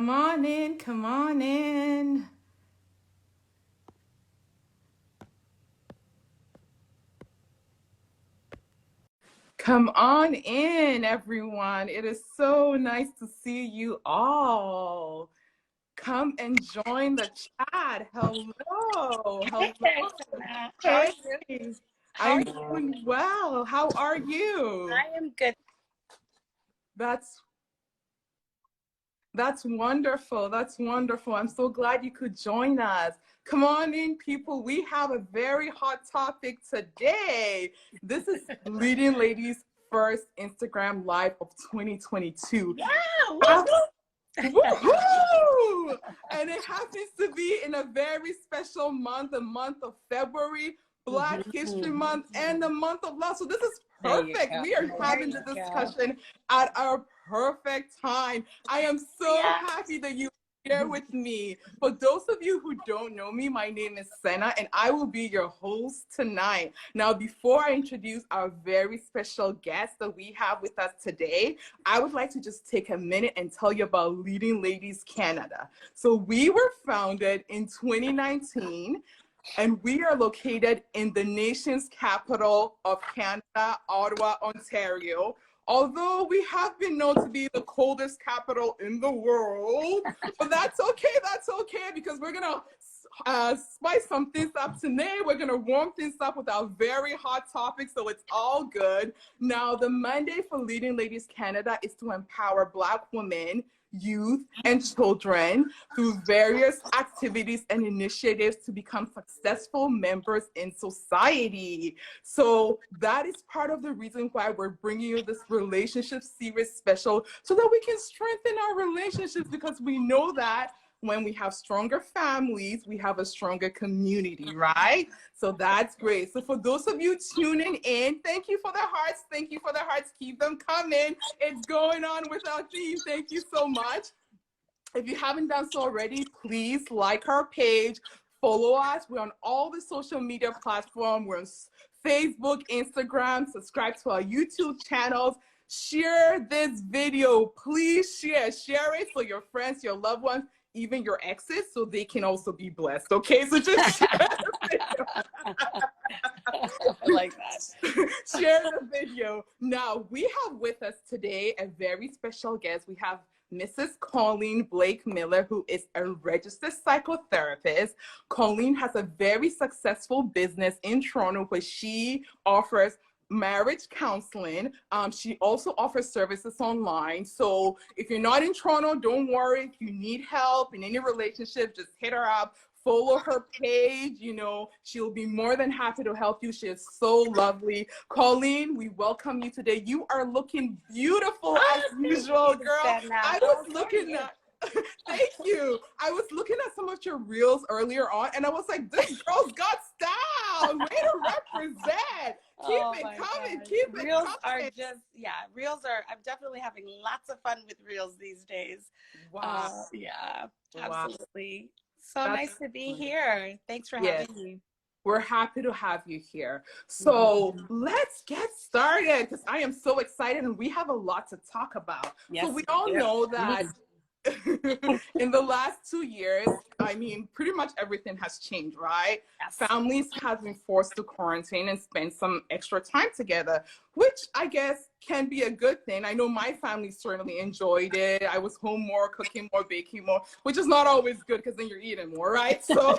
Come on in, come on in. Come on in, everyone. It is so nice to see you all. Come and join the chat. Hello. Hello. Thanks, Anna. How are Hey. you? How are I'm you? doing well. How are you? I am good. That's That's wonderful. That's wonderful. I'm so glad you could join us. Come on in, people. We have a very hot topic today. This is Leading Ladies First Instagram Live of 2022. Yeah, Woohoo! And it happens to be in a very special month, the month of February, Black History Month, and the month of love. So this is There you perfect. go. We are There having you the go. discussion at our perfect time. I am so Yeah. happy that you are here with me. For those of you who don't know me, my name is Senna, and I will be your host tonight. Now, before I introduce our very special guest that we have with us today, I would like to just take a minute and tell you about Leading Ladies Canada. So we were founded in 2019, and we are located in the nation's capital of Canada, Ottawa, Ontario. Although we have been known to be the coldest capital in the world, but that's okay, because we're gonna spice some things up today. We're gonna warm things up with our very hot topic, so it's all good. Now, the mandate for Leading Ladies Canada is to empower Black women, youth, and children through various activities and initiatives to become successful members in society. So that is part of the reason why we're bringing you this relationship series special, so that we can strengthen our relationships, because we know that when we have stronger families, we have a stronger community, right? So that's great. So for those of you tuning in, thank you for the hearts. Thank you for the hearts. Keep them coming. It's going on with our theme. Thank you so much. If you haven't done so already, please like our page, follow us. We're on all the social media platforms. We're on Facebook, Instagram, subscribe to our YouTube channels. Share this video. Please share it for your friends, your loved ones, even your exes, so they can also be blessed. Okay, so just share the video. I like that. Share the video. Now, we have with us today a very special guest. We have Mrs. Colleen Blake Miller, who is a registered psychotherapist. Colleen has a very successful business in Toronto where she offers marriage counseling. She also offers services online. So if you're not in Toronto, don't worry. If you need help in any relationship, just hit her up. Follow her page. You know, she'll be more than happy to help you. She is so lovely. Colleen, we welcome you today. You are looking beautiful as usual, girl. I was looking at thank you. I was looking at some of your reels earlier on, and I was like, this girl's got style. Way to represent. Keep it coming. Keep it Reels coming. are just, reels are, I'm definitely having lots of fun with reels these days. Wow. Yeah, Wow. absolutely. So That's nice to be here. Thanks for yes. having me. We're happy to have you here. So let's get started, because I am so excited and we have a lot to talk about. Yes, So we all know that in the last 2 years, I mean, pretty much everything has changed, right? Yes. Families have been forced to quarantine and spend some extra time together, which I guess can be a good thing. I know my family certainly enjoyed it. I was home more, cooking more, baking more, which is not always good because then you're eating more, right? So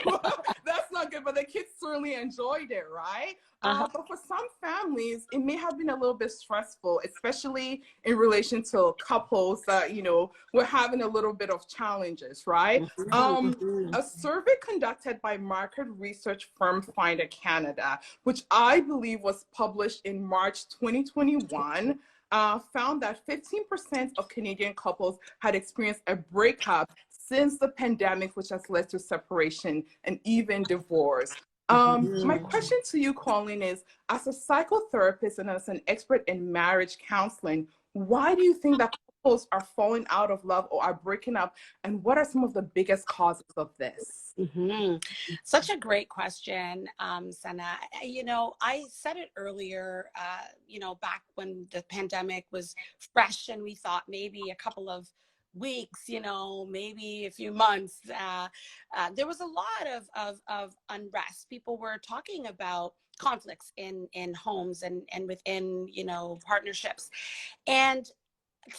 that's not good, but the kids certainly enjoyed it, right? But for some families, it may have been a little bit stressful, especially in relation to couples that, you know, were having a little bit of challenges, right? A survey conducted by market research firm Finder Canada, which I believe was published in March 2021, found that 15% of Canadian couples had experienced a breakup since the pandemic, which has led to separation and even divorce. My question to you, Colleen, is as a psychotherapist and as an expert in marriage counseling, why do you think that couples are falling out of love or are breaking up? And what are some of the biggest causes of this? Such a great question, Sana. You know, I said it earlier, you know, back when the pandemic was fresh and we thought maybe a couple of weeks, maybe a few months, there was a lot of unrest. People were talking about conflicts in homes and within, partnerships. And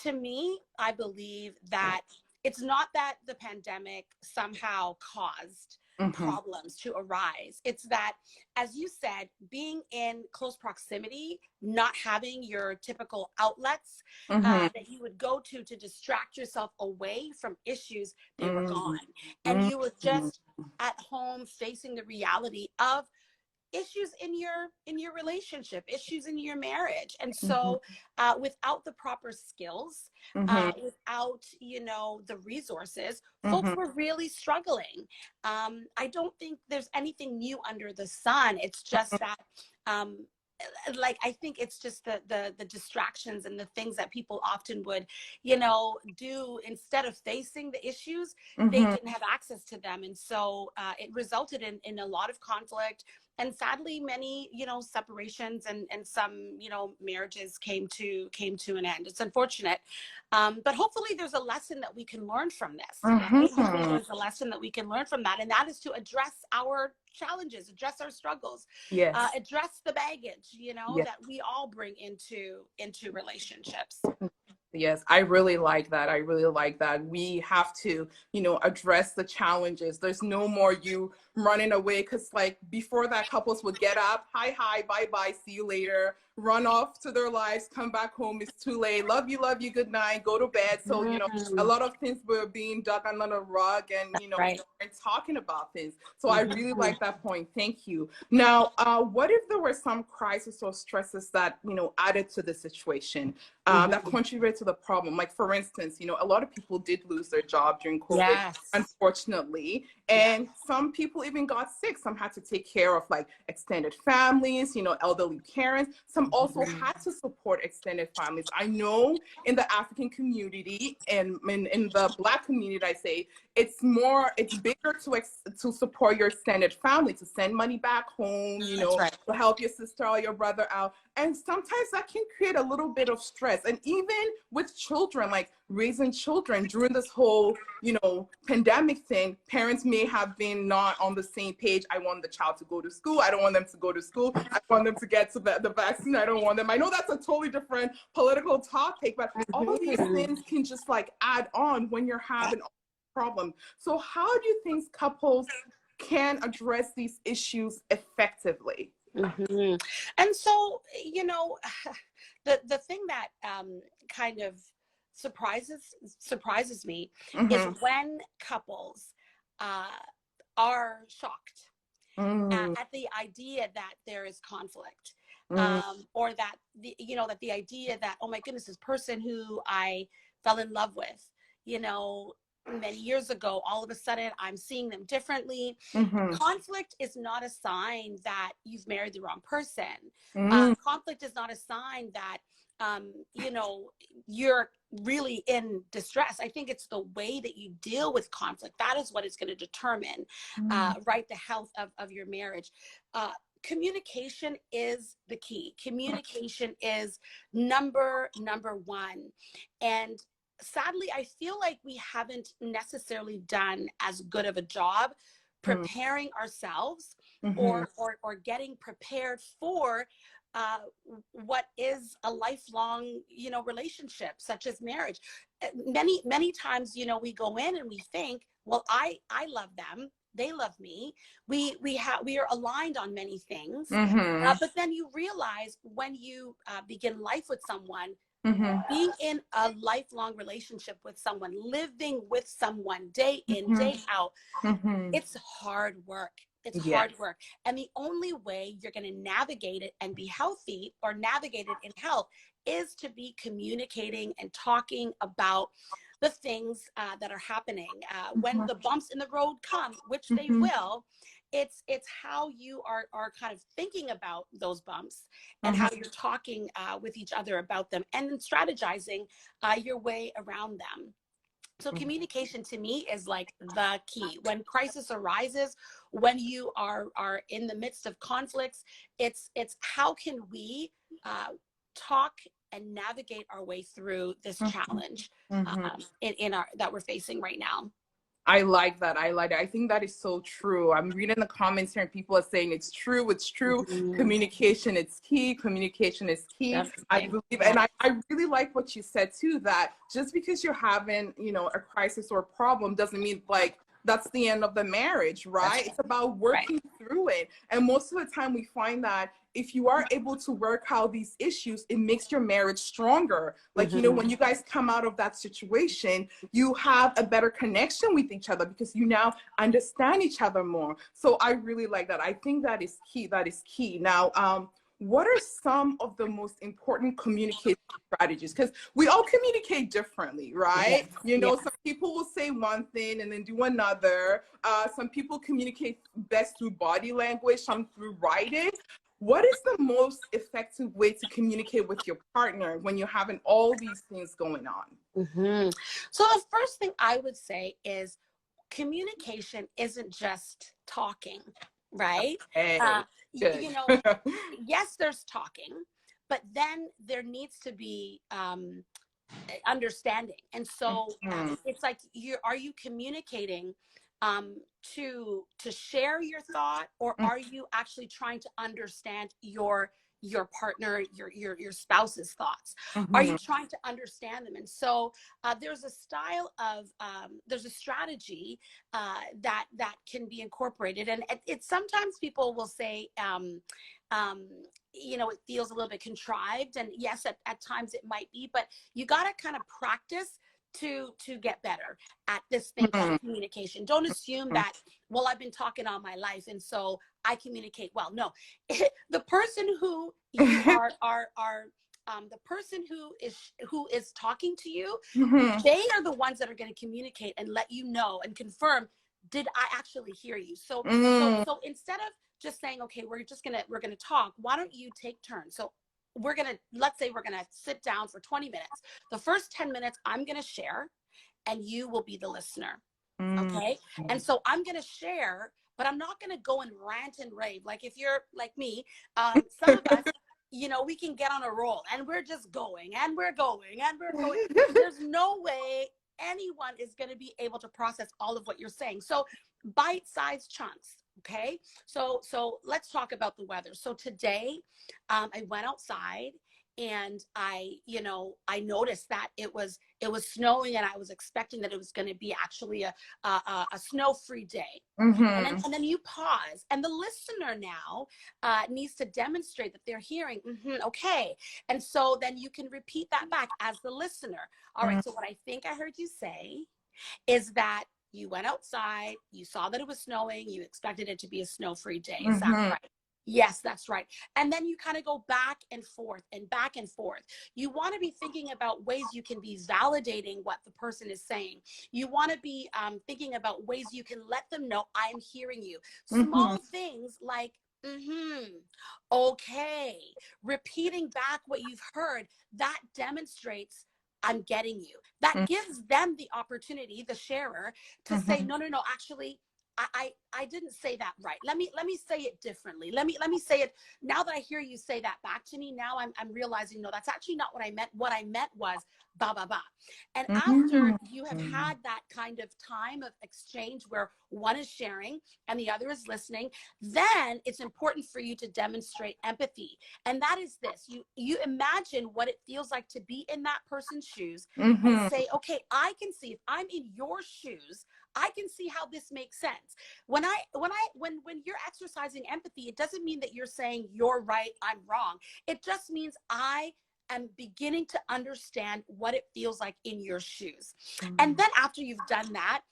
to me, I believe that it's not that the pandemic somehow caused Mm-hmm. problems to arise. It's that, as you said, being in close proximity, not having your typical outlets Mm-hmm. that you would go to distract yourself away from issues, they were Mm-hmm. gone. And you were just at home facing the reality of issues in your relationship, issues in your marriage. And Mm-hmm. so without the proper skills, Mm-hmm. without the resources, folks Mm-hmm. were really struggling. I don't think there's anything new under the sun. It's just that um, like, I think it's just the distractions and the things that people often would do. Instead of facing the issues, they Mm-hmm. didn't have access to them. And so it resulted in a lot of conflict, and sadly many separations, and some marriages came to an end. It's unfortunate, but hopefully there's a lesson that we can learn from this, right? Hopefully Mm-hmm. there's a lesson that we can learn from that, and that is to address our challenges, address our struggles, Yes. address the baggage Yes. that we all bring into relationships. Yes, I really like that. I really like that. We have to, address the challenges. There's no more you running away, because like before that, couples would get up, hi, bye bye, see you later, run off to their lives, come back home, it's too late, love you, good night, go to bed. So, a lot of things were being dug under the rug, and, Right. and talking about things. So I really like that point. Thank you. Now, what if there were some crisis or stresses that, added to the situation? That contribute to the problem. Like, for instance, a lot of people did lose their job during COVID, Yes. unfortunately. And some people even got sick. Some had to take care of like extended families, elderly parents. Some also had to support extended families. I know in the African community and in the Black community, I say, it's bigger to support your extended family, to send money back home, That's right. to help your sister or your brother out. And sometimes that can create a little bit of stress. And even with children, like raising children during this whole, pandemic thing, parents may have been not on the same page. I want the child to go to school. I don't want them to go to school. I want them to get to the vaccine. I don't want them. I know that's a totally different political topic, but all of these things can just like add on when you're having a problem. So how do you think couples can address these issues effectively? And so, the thing that kind of surprises me is when couples are shocked at the idea that there is conflict, or that the idea that, oh my goodness, this person who I fell in love with, many years ago, all of a sudden I'm seeing them differently. Conflict is not a sign that you've married the wrong person. Conflict is not a sign that you're really in distress. I think it's the way that you deal with conflict. That is what is going to determine right, the health of your marriage. Communication is the key. Communication is number one. And sadly, I feel like we haven't necessarily done as good of a job preparing ourselves or getting prepared for what is a lifelong, relationship such as marriage. Many times, we go in and we think, well, I love them, they love me, we are aligned on many things, but then you realize when you begin life with someone, being in a lifelong relationship with someone, living with someone day in, day out, it's hard work. It's hard work. And the only way you're going to navigate it and be healthy, or navigate it in health, is to be communicating and talking about the things that are happening. When the bumps in the road come, which they will, it's how you are kind of thinking about those bumps, and how you're talking with each other about them, and then strategizing your way around them. So communication to me is like the key. When crisis arises, when you are in the midst of conflicts, it's how can we talk and navigate our way through this Mhm. challenge Mhm. in our that we're facing right now. I like that. I like it. I think that is so true. I'm reading the comments here and people are saying it's true. It's true. Mhm. Communication is key. Communication is key. I Definitely. believe, Yeah. and I really like what you said too, that just because you're having, a crisis or a problem doesn't mean like that's the end of the marriage, That's right? right. It's about Right. working through it. And most of the time we find that if you are able to work out these issues, it makes your marriage stronger. Like, Mhm. when you guys come out of that situation, you have a better connection with each other because you now understand each other more. So I really like that. I think that is key. That is key. Now, what are some of the most important communication strategies? Because we all communicate differently, Yeah. right? Yeah. Some people will say one thing and then do another. Some people communicate best through body language, some through writing. What is the most effective way to communicate with your partner when you're having all these things going on? So the first thing I would say is communication isn't just talking, right? Uh, Hey, good. you know, yes, there's talking, but then there needs to be understanding. And so Mhm. it's like, are you communicating to share your thought, or are you actually trying to understand your partner, your spouse's thoughts? Are you Mhm. trying to understand them? And so there's a style of there's a strategy that can be incorporated, and it's sometimes people will say um, it feels a little bit contrived, and yes, at times it might be, but you got to kind of practice to get better at this thing called Mhm. communication. Don't assume that, well, I've been talking all my life and so I communicate well. No. The person who you are the person who is talking to you, Mhm. they are the ones that are going to communicate and let you know and confirm, did I actually hear you? So Mhm. instead of just saying, okay, we're gonna talk, why don't you take turns? So let's say we're gonna sit down for 20 minutes. The first 10 minutes I'm gonna share, and you will be the listener. Mhm. Okay. And so I'm gonna share, but I'm not gonna go and rant and rave. Like, if you're like me, some of us, we can get on a roll and we're just going and we're going and we're going. There's no way anyone is going to be able to process all of what you're saying. So bite-sized chunks. Okay. So let's talk about the weather. So today, I went outside, and I noticed that it was snowing, and I was expecting that it was going to be actually a snow-free day. And then Mhm. and then you pause, and the listener now needs to demonstrate that they're hearing. Okay. And so then you can repeat that back as the listener. All right. So what I think I heard you say is that you went outside, you saw that it was snowing, you expected it to be a snow-free day. Is that Mhm. right? Yes, that's right. And then you kind of go back and forth and back and forth. You want to be thinking about ways you can be validating what the person is saying. You want to be thinking about ways you can let them know, I'm hearing you. Mhm. Small things like, okay, repeating back what you've heard, that demonstrates, I'm getting you. That gives them the opportunity, the sharer, to say, Mhm. no, no, no, actually, I didn't say that right. Let me say it differently. Let me say it. Now that I hear you say that back to me, now I'm realizing, no, that's actually not what I meant. What I meant was ba ba ba. And after Mhm. you have had that kind of time of exchange where one is sharing and the other is listening, then it's important for you to demonstrate empathy. And that is this: you imagine what it feels like to be in that person's shoes, and Mhm. say, okay, I can see, if I'm in your shoes, I can see how this makes sense. When you're exercising empathy, it doesn't mean that you're saying you're right, I'm wrong. It just means I am beginning to understand what it feels like in your shoes. And Mhm. then after you've done that,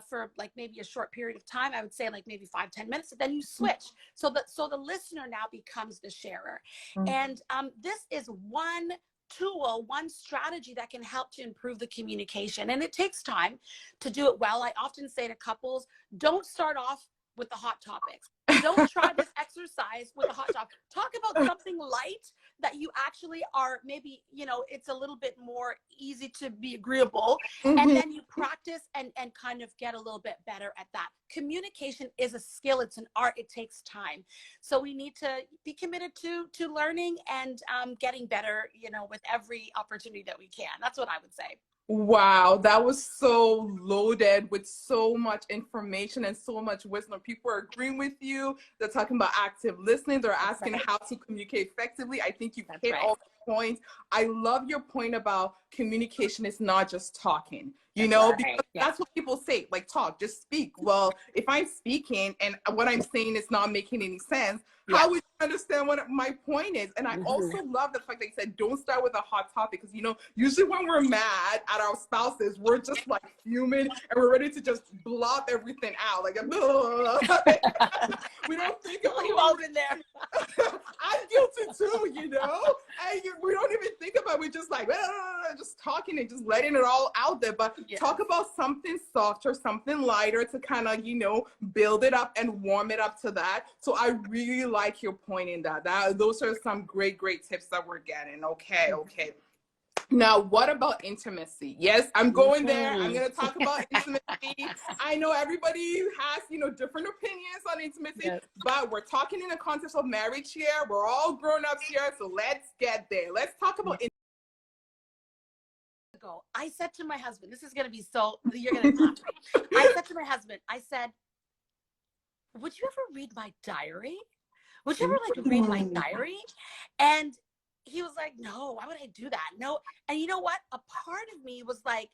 for like maybe a short period of time, I would say like maybe 5-10 minutes, and then you switch. So the listener now becomes the sharer. And this is one tool, one strategy that can help to improve the communication. And it takes time to do it well. I often say to couples, don't start off with the hot topics. Don't try this exercise with a hot dog. Talk about something light that you actually are maybe, it's a little bit more easy to be agreeable. And then you practice and kind of get a little bit better at that. Communication is a skill. It's an art. It takes time. So we need to be committed to learning and getting better, with every opportunity that we can. That's what I would say. Wow, that was so loaded with so much information and so much wisdom. People are agreeing with you. They're talking about active listening. They're asking how to communicate effectively. I think you've hit all the points. I love your point about communication is not just talking, because that's what people say, like talk, just speak. Well, if I'm speaking and what I'm saying is not making any sense, how would you understand what my point is? And I also love the fact that you said don't start with a hot topic, because usually when we're mad at our spouses, we're just like fuming and we're ready to just blot everything out. Like we don't think about you all in there. I'm guilty too, and we don't even think about it. We're just like just talking and just letting it all out there. But talk about something softer, something lighter to kind of build it up and warm it up to that. So I really like your point in that. Those are some great tips that we're getting. Okay. Now, what about intimacy? Yes, I'm going there. I'm going to talk about intimacy. I know everybody has, different opinions on intimacy, but we're talking in the context of marriage here. We're all grown-ups here, so let's get there. Let's talk about intimacy. I said to my husband, this is going to be you're going to laugh. I said to my husband, I said, would you ever read my diary? Would you ever read my diary? And he was like, no, why would I do that? No. And you know what? A part of me was like,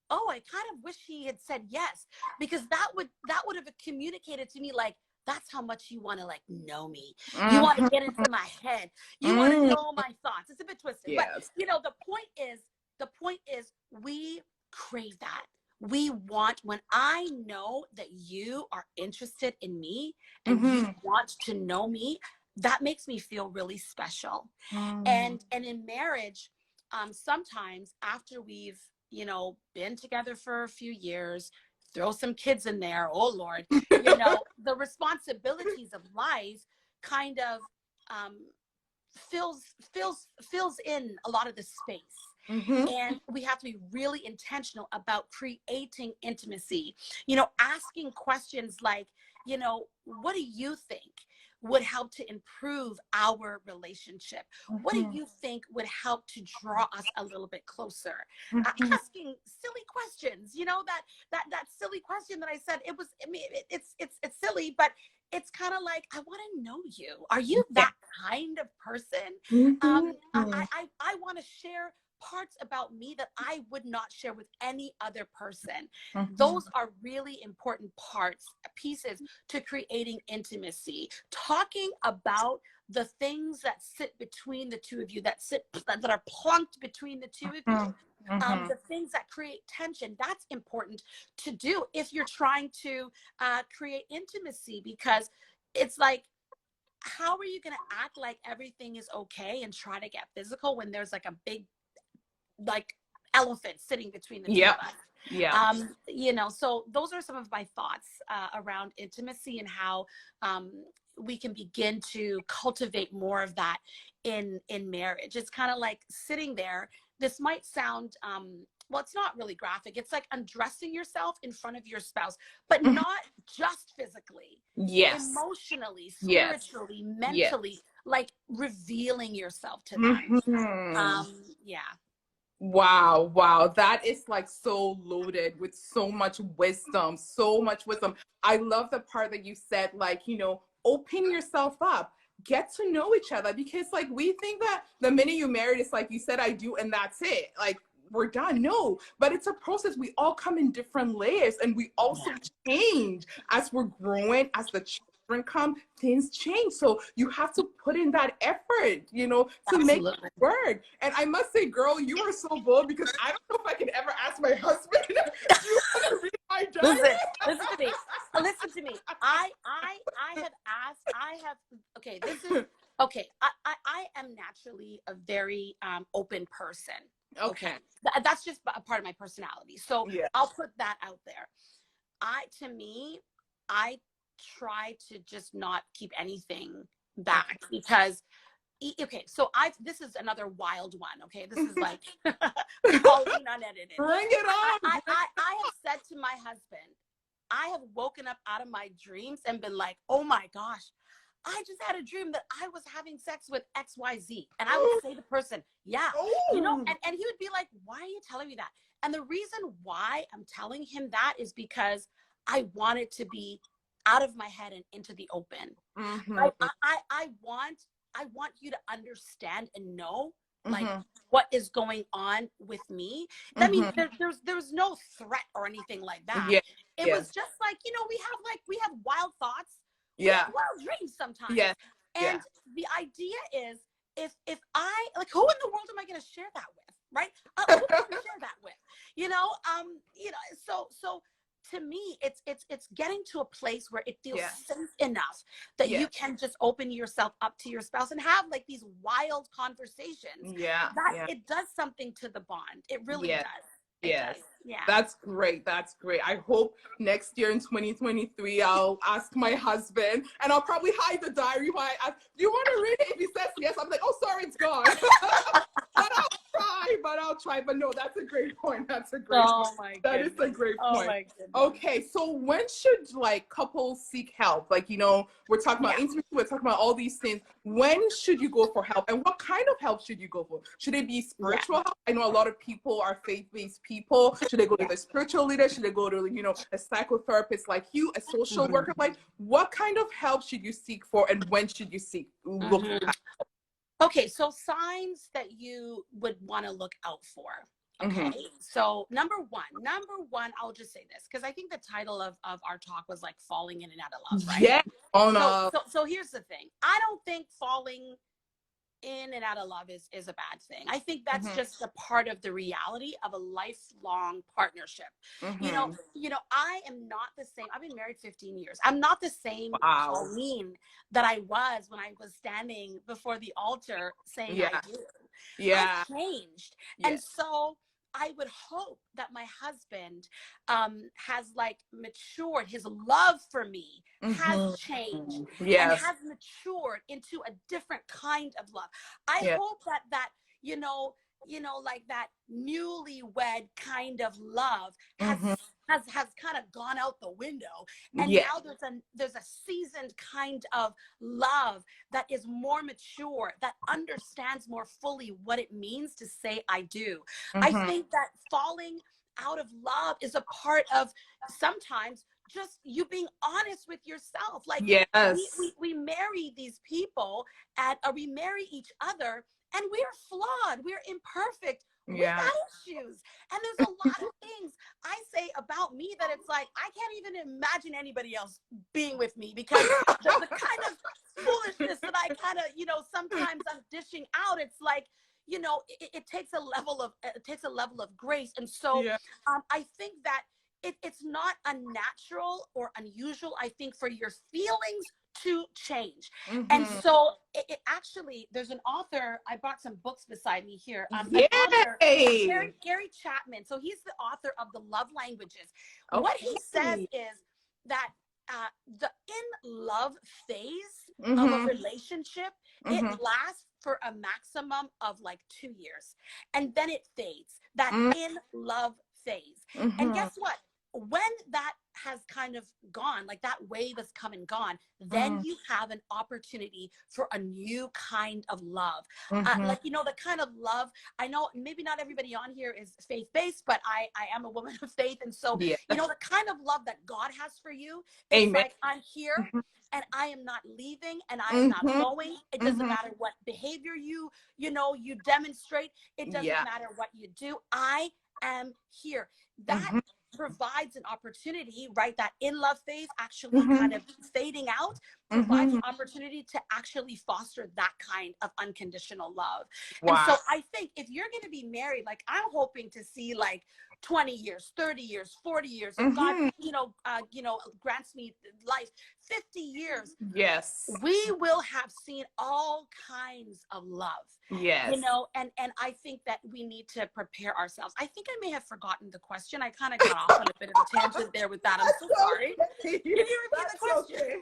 oh, I kind of wish he had said yes, because that would have communicated to me like, that's how much you want to know me. You want to get into my head. You want to know my thoughts. It's a bit twisted, but the point is we crave that. We want, when I know that you are interested in me and you want to know me, that makes me feel really special. And in marriage, sometimes after we've, been together for a few years, throw some kids in there, oh Lord, the responsibilities of life kind of fills in a lot of the space. And we have to be really intentional about creating intimacy, asking questions like, what do you think would help to improve our relationship? What do you think would help to draw us a little bit closer? Asking silly questions, that silly question that I said, it's silly, but it's kind of like, I want to know you. Are you that kind of person? I want to share parts about me that I would not share with any other person. Those are really important pieces to creating intimacy. Talking about the things that sit between the two of you, that are plunked between the two of you. The things that create tension, that's important to do if you're trying to create intimacy, because it's like, how are you going to act like everything is okay and try to get physical when there's like a big elephant sitting between the two of us? So those are some of my thoughts around intimacy and how we can begin to cultivate more of that in marriage. It's kind of like sitting there. This might sound it's not really graphic. It's like undressing yourself in front of your spouse, but not just physically. Emotionally, spiritually, mentally, like revealing yourself to them. Wow. That is like so loaded with so much wisdom. I love the part that you said, open yourself up, get to know each other, because we think that the minute you married, it's like you said, I do, and that's it. We're done. No, but it's a process. We all come in different layers, and we also change as we're growing, as the children come, things change. So you have to put in that effort, to make it work. And I must say, girl, you are so bold, because I don't know if I can ever ask my husband, do you want to read my diary? Listen to me. I am naturally a very open person. Okay. That's just a part of my personality. So I'll put that out there. I try to just not keep anything back, because okay, so this is another wild one. Okay, this is like Pauline unedited. Bring it on. I have said to my husband, I have woken up out of my dreams and been like, oh my gosh, I just had a dream that I was having sex with XYZ. And I would say to the person, yeah, you know, and he would be like, why are you telling me that? And the reason why I'm telling him that is because I want it to be out of my head and into the open. I want you to understand and know, like, what is going on with me. I mean, there's no threat or anything like that. Yeah. It was just like, you know, we have wild thoughts. Yeah. We have wild dreams sometimes. Yeah. And the idea is, if I, like, who in the world am I going to share that with? Right? Who am I going to share that with? You know, so to me, it's getting to a place where it feels safe enough that you can just open yourself up to your spouse and have like these wild conversations. It does something to the bond. It really does. Yes. Yeah. That's great. That's great. I hope next year in 2023, I'll ask my husband, and I'll probably hide the diary while I ask, do you want to read it? If he says yes, I'm like, oh, sorry, it's gone. But I'll try. But no, that's a great point. That's a great point. That is a great point. My goodness. Okay. So when should like couples seek help? Like, you know, we're talking about intimacy, we're talking about all these things. When should you go for help? And what kind of help should you go for? Should it be spiritual help? I know a lot of people are faith-based people. Should they go to a spiritual leader? Should they go to, you know, a psychotherapist like you, a social worker? Like, what kind of help should you seek for, and when should you look for help? Okay, so signs that you would want to look out for. Okay, so number one, I'll just say this, because I think the title of our talk was like falling in and out of love, right? Yeah. Oh no. So here's the thing. I don't think falling in and out of love is a bad thing. I think that's just a part of the reality of a lifelong partnership. You know, I am not the same. I've been married 15 years. I'm not the same Pauline that I was when I was standing before the altar saying I do. I've changed. And so I would hope that my husband has like matured. His love for me has changed and has matured into a different kind of love. I hope that you know, like that newlywed kind of love has kind of gone out the window, and now there's a seasoned kind of love that is more mature, that understands more fully what it means to say I do. I think that falling out of love is a part of sometimes just you being honest with yourself. Like, we marry these people, and we marry each other, and we're flawed, we're imperfect, we got issues, and there's a lot of things I say about me that it's like I can't even imagine anybody else being with me, because the kind of foolishness that I kind of, you know, sometimes I'm dishing out, it's like, you know, it takes a level of grace. And so I think that it's not unnatural or unusual, I think, for your feelings to change. And so it actually, there's an author, I brought some books beside me here. Author, Gary Chapman. So he's the author of The Love Languages. What he says is that the in-love phase of a relationship, it lasts for a maximum of like 2 years. And then it fades, that in-love phase. And guess what? When that has kind of gone, like that wave has come and gone, then you have an opportunity for a new kind of love. Like, you know, the kind of love, I know maybe not everybody on here is faith-based, but I am a woman of faith. And so, you know, the kind of love that God has for you, it's like, I'm here and I am not leaving and I am not going. It doesn't matter what behavior you demonstrate. It doesn't matter what you do. I am here. That provides an opportunity, right? That in love phase actually kind of fading out provides an opportunity to actually foster that kind of unconditional love. And so I think if you're going to be married, like I'm hoping to see like 20 years, 30 years, 40 years, if God, grants me life, 50 years. Yes. We will have seen all kinds of love. Yes. You know, and I think that we need to prepare ourselves. I think I may have forgotten the question. I kind of got off on a bit of a tangent there with that. I'm so sorry. Can you repeat the question?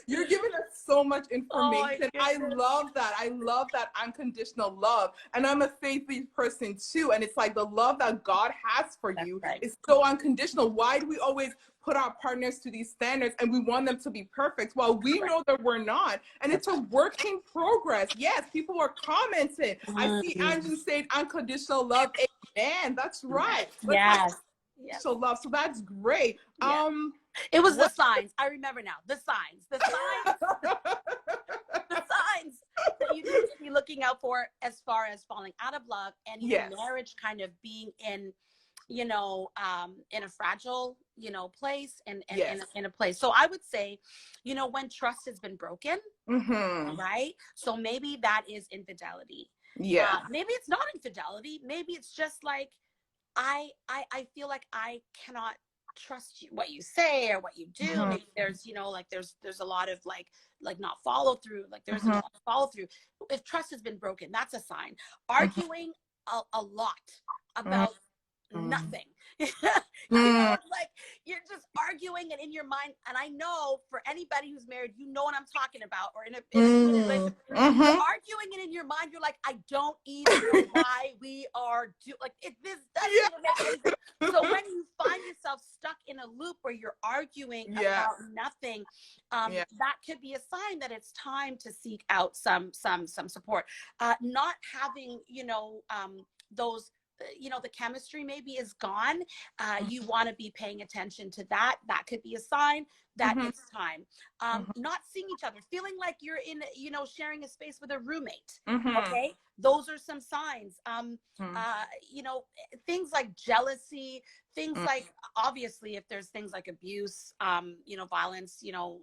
You're giving us so much Oh my information. I goodness. love that. I love that unconditional love. And I'm a faith-based person too. And it's like the love that God has for That's you right. is so unconditional. Why do we always put our partners to these standards and we want them to be perfect? Well, we know that we're not. And it's a work in progress. Yes, people are commenting. I see Angie saying unconditional love. Amen. That's right. Yes. So love. So that's great. Yeah. It was the signs. I remember now. The signs. The signs that you need to be looking out for as far as falling out of love and your marriage kind of being in, you know, in a fragile, you know, place and in a place. So I would say, you know, when trust has been broken, right? So maybe that is infidelity. Yeah. Maybe it's not infidelity. Maybe it's just like, I feel like I cannot trust you, what you say or what you do. Maybe there's, you know, like there's a lot of like not follow through, like there's a lot of follow through. If trust has been broken, that's a sign. Arguing a lot about nothing. You know, like you're just arguing and in your mind, and I know for anybody who's married, you know what I'm talking about, or in a relationship, you're arguing and in your mind, you're like, I don't even know why we are like this doesn't even make any sense. So when you find yourself stuck in a loop where you're arguing about nothing, that could be a sign that it's time to seek out some support. Not having, you know, those, you know, the chemistry maybe is gone. You want to be paying attention to that. That could be a sign that it's time. Not seeing each other, feeling like you're in, you know, sharing a space with a roommate. Okay, those are some signs. You know, things like jealousy, things like, obviously, if there's things like abuse, you know, violence, you know,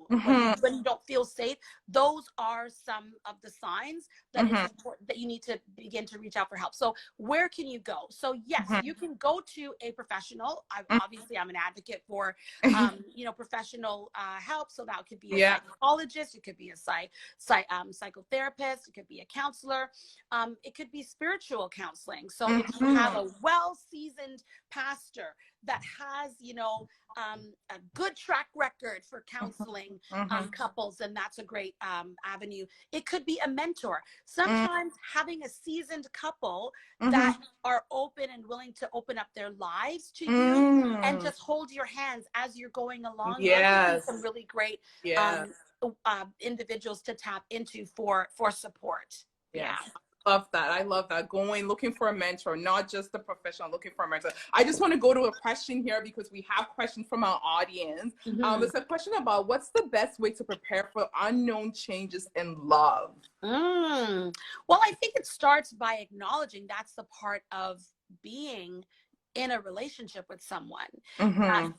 when you don't feel safe, those are some of the signs that it's important that you need to begin to reach out for help. So where can you go? So yes, you can go to a professional. Obviously, I'm an advocate for, you know, professional help. So that could be a psychologist, it could be a psychotherapist, it could be a counselor, it could be spiritual counseling. So if you have a well-seasoned pastor that has, you know, a good track record for counseling couples, and that's a great avenue. It could be a mentor. Sometimes having a seasoned couple that are open and willing to open up their lives to you and just hold your hands as you're going along. Yes. Some really great individuals to tap into for support. Yeah. Love that. I love that. Looking for a mentor, not just a professional, looking for a mentor. I just want to go to a question here because we have questions from our audience. There's a question about what's the best way to prepare for unknown changes in love? Well, I think it starts by acknowledging that's the part of being in a relationship with someone.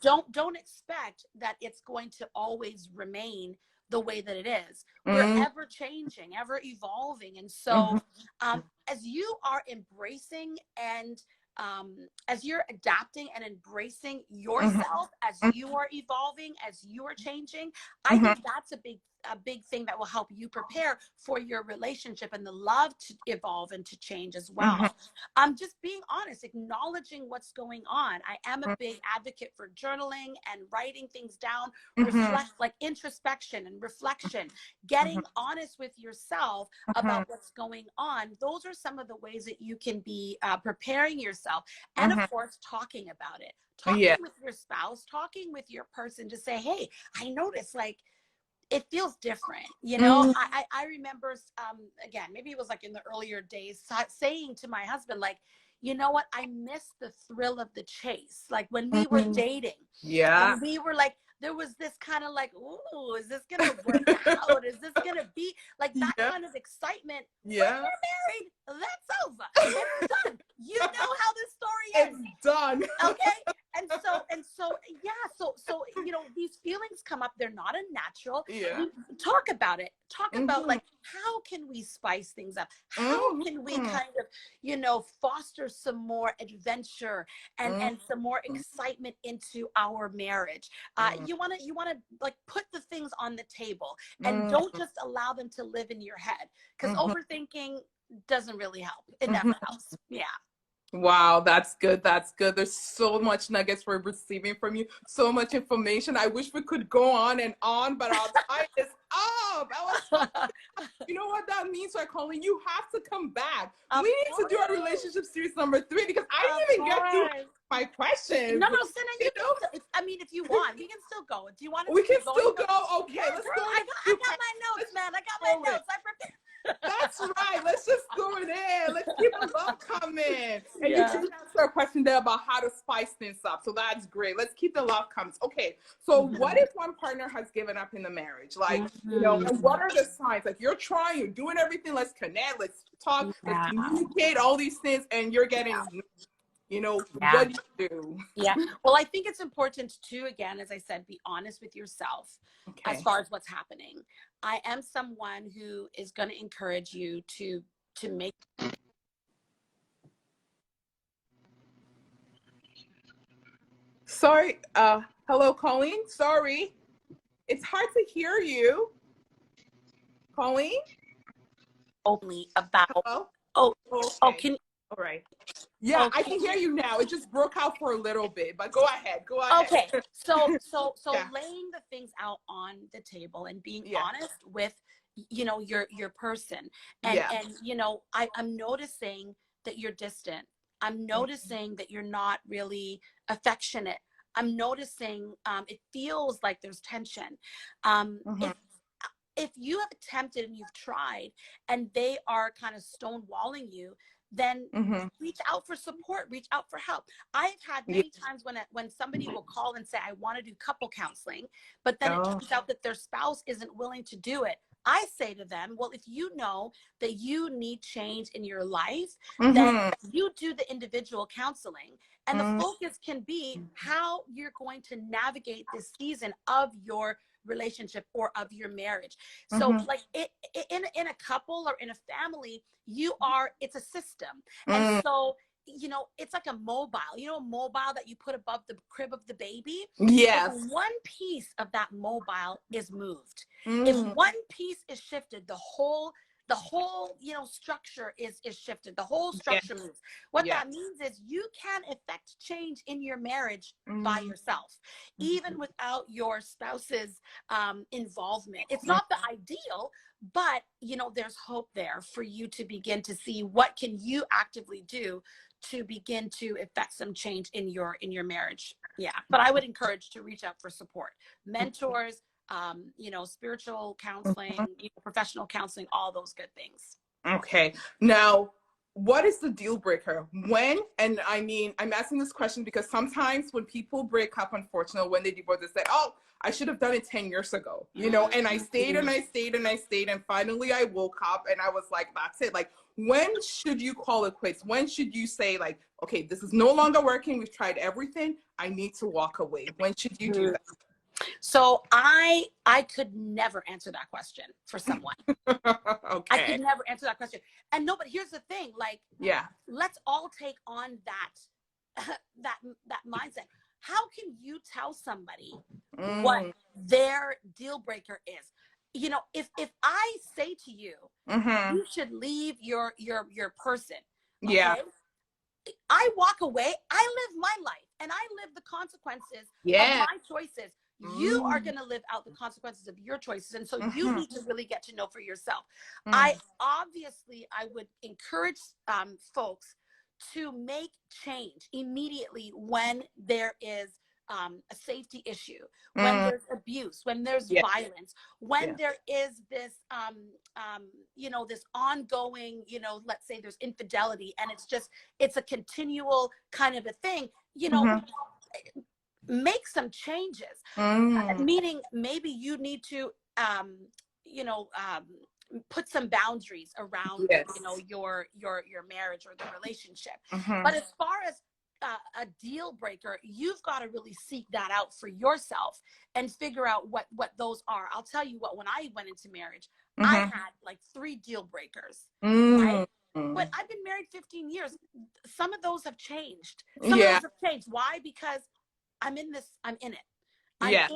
Don't expect that it's going to always remain the way that it is. We're ever changing, ever evolving. And so as you are embracing and as you're adapting and embracing yourself, as you are evolving, as you are changing, I think that's a big thing that will help you prepare for your relationship and the love to evolve and to change as well. Just being honest, acknowledging what's going on. I am a big advocate for journaling and writing things down, reflect, like introspection and reflection, getting honest with yourself about what's going on. Those are some of the ways that you can be preparing yourself, and of course, talking about it. Talking with your spouse, talking with your person to say, hey, I noticed like it feels different, you know. I remember again, maybe it was like in the earlier days, saying to my husband, like, you know what, I miss the thrill of the chase, like when we were dating, and we were like, there was this kind of like, ooh, is this gonna work out, is this gonna be like that kind of excitement. When we're married, that's over, it's done. You know how this story ends. It's done. Okay. And so you know, these feelings come up, they're not unnatural. Talk about it. Talk about like, how can we spice things up? How can we kind of, you know, foster some more adventure and some more excitement into our marriage? You want to like put the things on the table, and don't just allow them to live in your head, because overthinking doesn't really help. It never helps. Yeah. Wow, that's good. That's good. There's so much nuggets we're receiving from you. So much information. I wish we could go on, but our time is up. That was so, you know what that means, right, Colleen? You have to come back. Of We need to course. do our relationship series number 3 because I Of didn't even get through course. my questions. No, Senna, You you know, can still, I mean, if you want, we can still go. Do you want us we to can keep going? still go. Okay, Yeah, let's girl, go. I got my notes, man. I got my notes. I prepared. That's right. Let's just throw it in. Let's keep the love coming. And you Yeah. did answer a question there about how to spice things up. So that's great. Let's keep the love coming. Okay. So what if one partner has given up in the marriage? Like, you know, and what are the signs? Like you're trying, you're doing everything. Let's connect. Let's talk. Let's communicate all these things. And you're getting, you know, what do you do? Yeah. Well, I think it's important to, again, as I said, be honest with yourself as far as what's happening. I am someone who is going to encourage you to make. Sorry. Hello, Colleen. Sorry. It's hard to hear you. Colleen? Openly about. Hello? Okay. Can all right. Yeah, I can hear you now. It just broke out for a little bit, but go ahead. Go ahead. Okay. So laying the things out on the table and being honest with, you know, your person. And you know, I'm noticing that you're distant. I'm noticing that you're not really affectionate. I'm noticing it feels like there's tension. If you have attempted and you've tried and they are kind of stonewalling you, then reach out for support, reach out for help. I've had many times when somebody will call and say, I want to do couple counseling, but then it turns out that their spouse isn't willing to do it. I say to them, well, if you know that you need change in your life, then you do the individual counseling. And the focus can be how you're going to navigate this season of your relationship or of your marriage. So like in a couple or in a family, it's a system. And so, you know, it's like a mobile, a mobile that you put above the crib of the baby. Yes. If one piece of that mobile is moved, if one piece is shifted, the whole structure is shifted. The whole structure moves. What that means is you can effect change in your marriage by yourself, even without your spouse's involvement. It's not the ideal, but you know, there's hope there for you to begin to see what can you actively do to begin to effect some change in your marriage. Yeah. But I would encourage to reach out for support, mentors, you know, spiritual counseling, professional counseling, all those good things. Okay. Now, what is the deal breaker? When, and I mean, I'm asking this question because sometimes when people break up, unfortunately, when they divorce, they say, oh, I should have done it 10 years ago, you know, and I stayed and I stayed and I stayed. And finally I woke up and I was like, that's it. Like, when should you call it quits? When should you say like, okay, this is no longer working. We've tried everything. I need to walk away. When should you do that? So I could never answer that question for someone. Okay. I could never answer that question. And no, but here's the thing, like, let's all take on that that mindset. How can you tell somebody what their deal breaker is? You know, if I say to you, you should leave your person. Okay? I walk away, I live my life and I live the consequences of my choices. You are going to live out the consequences of your choices. And so you need to really get to know for yourself. I would encourage folks to make change immediately when there is a safety issue, when there's abuse, when there's violence, when there is this, you know, this ongoing, you know, let's say there's infidelity and it's a continual kind of a thing, you know, make some changes. Meaning maybe you need to, you know, put some boundaries around, you know, your marriage or the relationship. But as far as a deal breaker, you've got to really seek that out for yourself and figure out what those are. I'll tell you what, when I went into marriage, I had like 3 deal breakers, right? But I've been married 15 years. Some of those have changed. Some of those have changed. Why? Because I'm in it. Yeah.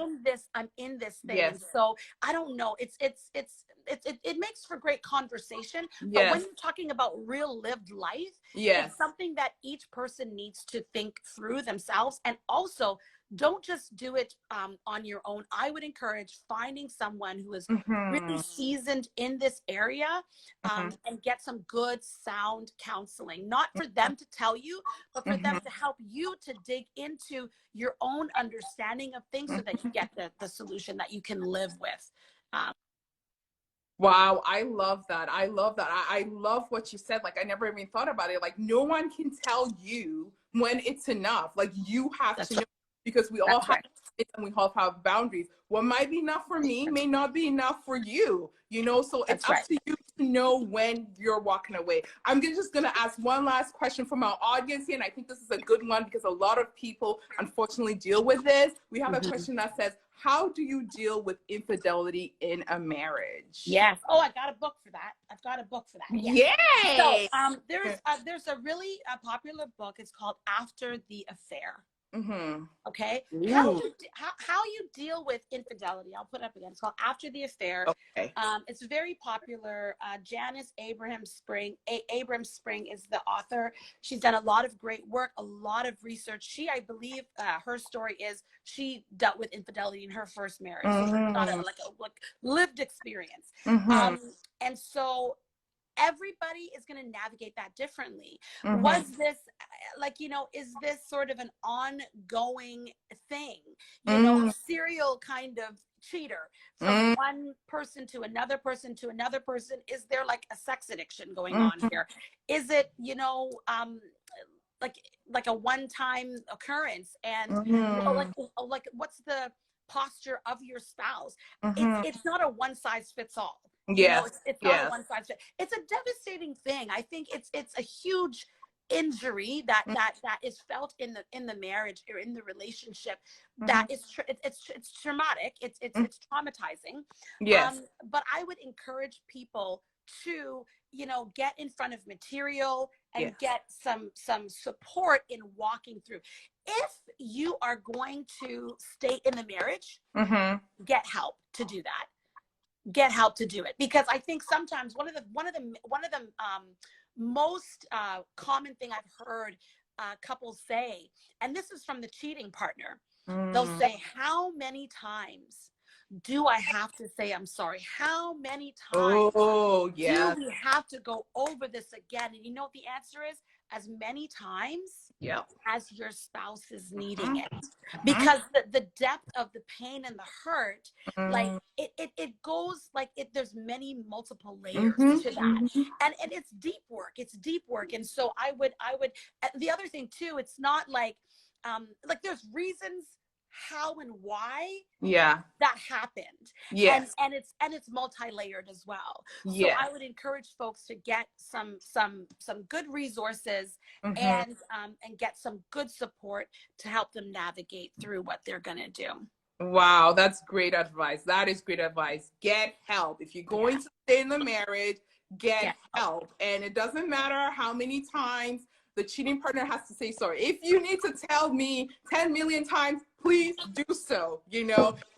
I'm in this thing. And Yes. so I don't know. It makes for great conversation. But when Yes. you're talking about real lived life, Yes. it's something that each person needs to think through themselves. And also, don't just do it on your own. I would encourage finding someone who is really Mm-hmm. seasoned in this area, Mm-hmm. and get some good sound counseling, not for them to tell you, but for Mm-hmm. them to help you to dig into your own understanding of things so that you get the solution that you can live with. Um, Wow, I love that. I love that. I love what you said. Like, I never even thought about it. Like, no one can tell you when it's enough. Like, you have to that's know right. because we all That's have right. limits and we all have boundaries. What might be enough for me may not be enough for you, you know? So it's That's up right. to you to know when you're walking away. Just gonna ask one last question from our audience here, and I think this is a good one because a lot of people unfortunately deal with this. We have a Mhm. question that says, how do you deal with infidelity in a marriage? Yes. Oh, I got a book for that. I've got a book for that. Yes. So Yay! there's a really popular book. It's called After the Affair. Mm-hmm. Okay. Ooh, How you deal with infidelity. I'll put it up again. It's called After the Affair. okay. It's very popular. Janice Abrams Spring is the author. She's done a lot of great work, a lot of research. I believe, her story is she dealt with infidelity in her first marriage, so it's not Mm-hmm. like lived experience. Mm-hmm. And so everybody is going to navigate that differently. Mm-hmm. Was this is this sort of an ongoing thing, Mm-hmm. a serial kind of cheater from Mm-hmm. one person to another person to another person? Is there like a sex addiction going on here? Is it, like a one-time occurrence? And Mm-hmm. like what's the posture of your spouse? Mm-hmm. It's not a one size fits all. Yes. It's not a Yes. one size fit. It's a devastating thing. I think it's a huge injury that is felt in the marriage or in the relationship, Mm-hmm. that is it's traumatic. It's traumatizing. Yes. But I would encourage people to, get in front of material and Yes. get some support in walking through. If you are going to stay in the marriage, Mm-hmm. get help to do that. Get help to do it, because I think sometimes one of the most common thing I've heard couples say, and this is from the cheating partner, they'll Mm. say, "How many times do I have to say I'm sorry? How many times Oh, do yes. we have to go over this again?" And you know what the answer is? As many times Yep. as your spouse is needing Mm-hmm. it. Because the depth of the pain and the hurt, like Mm-hmm. it goes like there's many multiple layers Mm-hmm. to that. Mm-hmm. And it's deep work. And so I would the other thing too, it's not like there's reasons how and why Yeah. that happened. and Yes. and it's and it's multi-layered as well. So Yes. I would encourage folks to get some good resources, Mm-hmm. and get some good support to help them navigate through what they're going to do. Wow, that's great advice. That is great advice. Get help. If you're Yeah. going to stay in the marriage, get Yeah. help. And it doesn't matter how many times the cheating partner has to say sorry. If you need to tell me 10 million times, please do so,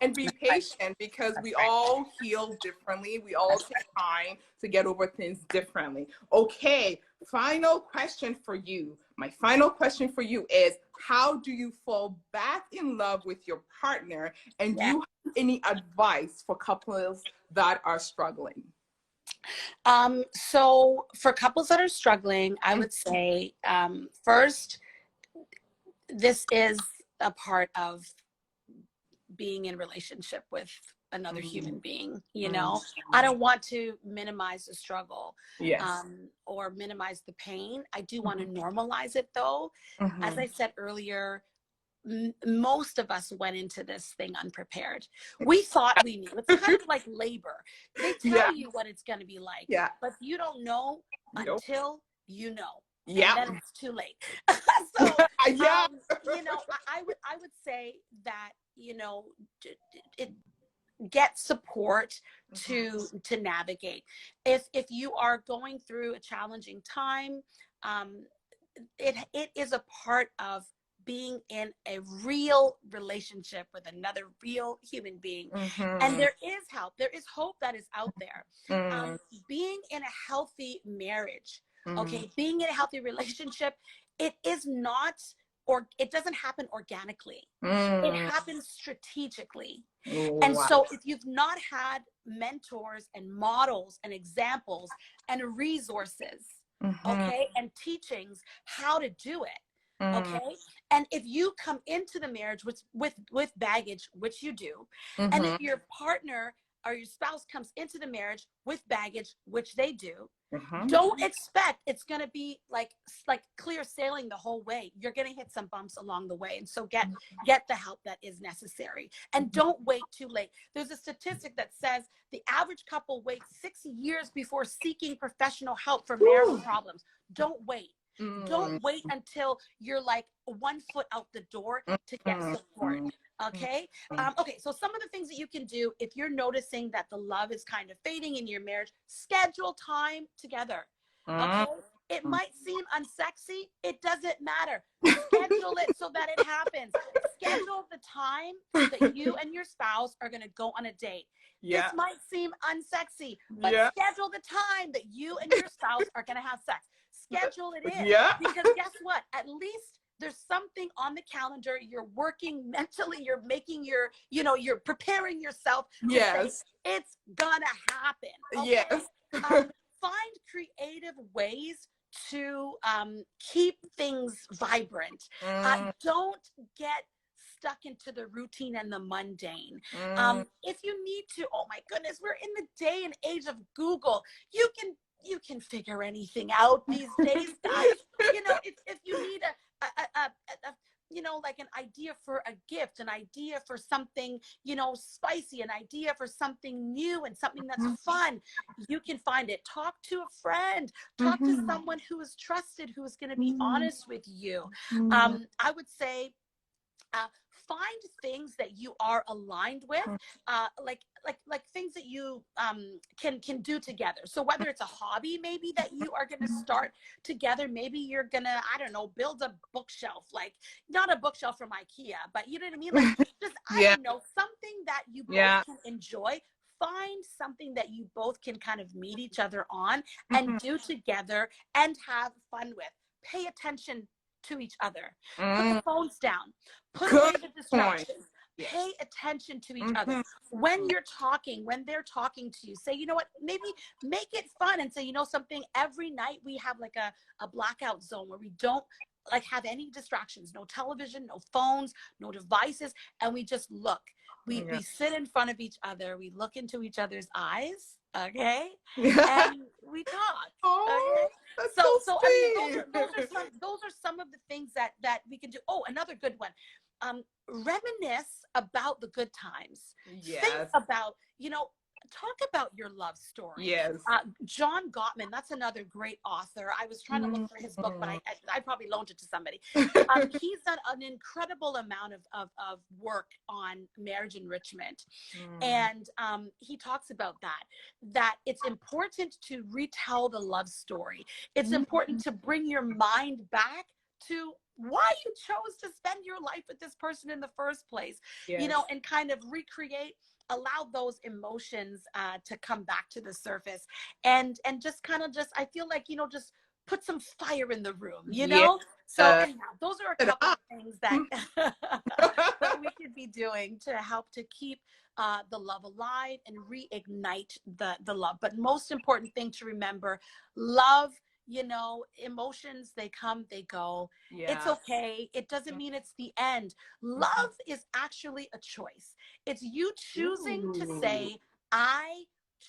and be Right. patient because That's we right. all heal differently. We all That's take right. time to get over things differently. Okay, final question for you. My final question for you is, how do you fall back in love with your partner? And do Yeah. you have any advice for couples that are struggling? So for couples that are struggling, I would say, first, this is a part of being in relationship with another human being. I don't want to minimize the struggle, Yes. or minimize the pain. I do want to normalize it, though. As I said earlier, most of us went into this thing unprepared. We thought we knew. It's kind of like labor. They tell Yeah. you what it's going to be like, Yeah. but you don't know Nope. until you know. Yeah. And then it's too late. So, Yeah. I would say that, it get support to navigate. If you are going through a challenging time, it is a part of being in a real relationship with another real human being. And Mm-hmm. there is help. There is hope that is out there. Mm-hmm. Being in a healthy marriage, Mm-hmm. okay, being in a healthy relationship, it is not, or it doesn't happen organically. It happens strategically. And Wow. so if you've not had mentors and models and examples and resources, Mm-hmm. okay, and teachings how to do it, Mm-hmm. okay, and if you come into the marriage with baggage, which you do, and Mm-hmm. if your partner or your spouse comes into the marriage with baggage, which they do, Mm-hmm. don't expect it's going to be like clear sailing the whole way. You're going to hit some bumps along the way. And so get the help that is necessary, and don't wait too late. There's a statistic that says the average couple waits 6 years before seeking professional help for marital problems. Don't wait. Don't wait until you're like 1 foot out the door to get support. Okay. Okay. So some of the things that you can do if you're noticing that the love is kind of fading in your marriage, schedule time together. Okay. It might seem unsexy. It doesn't matter. Schedule it so that it happens. Schedule the time that you and your spouse are going to go on a date. Yeah. This might seem unsexy, but Yeah. schedule the time that you and your spouse are going to have sex. Schedule it in. Yeah. Because guess what? At least there's something on the calendar. You're working mentally. You're making your, you're preparing yourself to Yes. say it's gonna happen. Okay? Yes. Find creative ways to keep things vibrant. Don't get stuck into the routine and the mundane. If you need to, oh my goodness, we're in the day and age of Google. You can figure anything out these days, guys. If you need like an idea for a gift, an idea for something, spicy, an idea for something new and something that's fun, you can find it. Talk to a friend, talk to someone who is trusted, who is going to be honest with you. I would say, find things that you are aligned with, like things that you can do together. So whether it's a hobby maybe that you are going to start together, maybe you're gonna, I don't know, build a bookshelf, like not a bookshelf from IKEA, but you know what I mean, like just I don't know, something that you both can enjoy. Find something that you both can kind of meet each other on and do together and have fun with. Pay attention to each other. Put the phones down. Put away the distractions. Pay attention to each other. When you're talking, when they're talking to you, say, you know what, maybe make it fun and say, something, every night we have like a blackout zone where we don't like have any distractions, no television, no phones, no devices, and we just look. We sit in front of each other, we look into each other's eyes, okay? And we talk. Okay? So I mean, those are some of the things that we can do. Oh, another good one. Reminisce about the good times. Think about, talk about your love story. Yes. John Gottman, that's another great author. I was trying to look for his book, but I probably loaned it to somebody. He's done an incredible amount of work on marriage enrichment. And he talks about that it's important to retell the love story. It's important to bring your mind back to why you chose to spend your life with this person in the first place, and kind of recreate, allow those emotions to come back to the surface, and just kind of I feel like, just put some fire in the room, So anyhow, those are a couple of things that that we could be doing to help to keep the love alive and reignite the love. But most important thing to remember, love, emotions, they come, they go. It's okay. It doesn't mean it's the end. Love is actually a choice. It's you choosing to say, I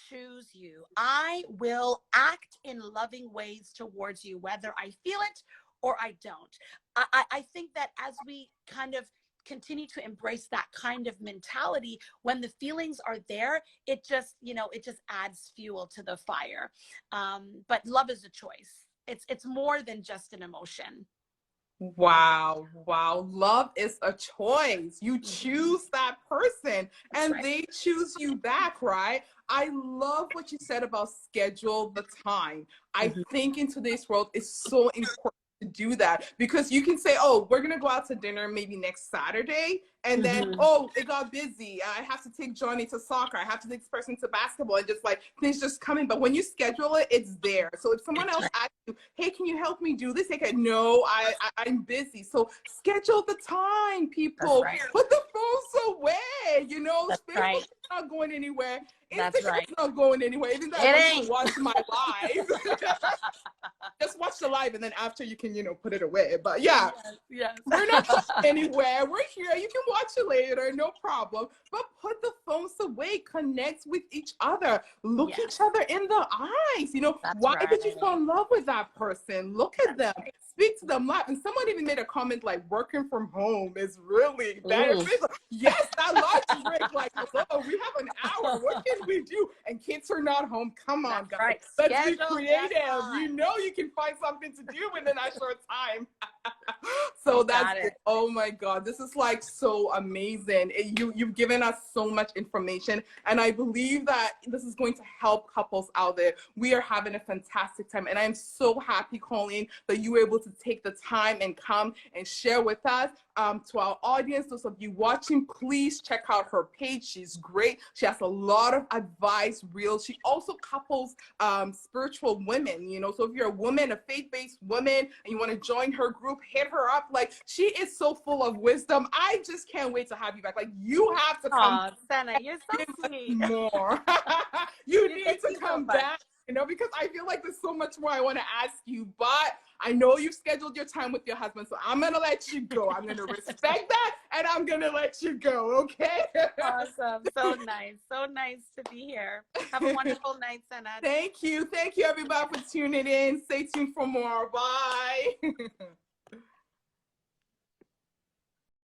choose you. I will act in loving ways towards you, whether I feel it or I don't. I think that as we kind of continue to embrace that kind of mentality, when the feelings are there, it just adds fuel to the fire. But love is a choice. It's more than just an emotion. Wow. Love is a choice. You choose that person and they choose you back, right? I love what you said about schedule the time. I think in today's world, it's so important to do that, because you can say, oh, we're going to go out to dinner maybe next Saturday. And then, oh, it got busy. I have to take Johnny to soccer. I have to take this person to basketball, and just like things just coming. But when you schedule it, it's there. So if someone else asks you, hey, can you help me do this? They can, no, I'm busy. So schedule the time, people. Right. Put the phones away. You know, That's Facebook right. is not going anywhere. That's Instagram's right. not going anywhere. Even though It I ain't. want to watch my live. Just watch the live, and then after you can, put it away. But yeah, Yes. we're not going anywhere. We're here. You can watch it later, no problem. But put the phones away. Connect with each other. Look each other in the eyes. That's why did you right. fall in love with that person? Look at them. right. Speak to them live. And someone even made a comment like, working from home is really beneficial. Yes, that lunch break, like, hello, we have an hour. What can we do? And kids are not home. Come on, That's guys. right. Let's Schedule be that creative. time. You know you can find something to do within that short time. So that's it. Oh my God, this is like so amazing. You've given us so much information, and I believe that this is going to help couples out there. We are having a fantastic time, and I'm so happy, Colleen, that you were able to take the time and come and share with us. To our audience, those of you watching, please check out her page. She's great. She has a lot of advice, she also couples spiritual women, so if you're a woman, a faith-based woman, and you want to join her group, hit her up. Like, she is so full of wisdom. I just can't wait to have you back. Like, you have to come. Senna, you're so sweet. More. you need Thank to you come so much. back, because I feel like there's so much more I want to ask you, but I know you've scheduled your time with your husband, so I'm going to let you go. I'm going to respect that, and I'm going to let you go, okay? Awesome. So nice. So nice to be here. Have a wonderful night, Senna. Thank you. Thank you, everybody, for tuning in. Stay tuned for more. Bye.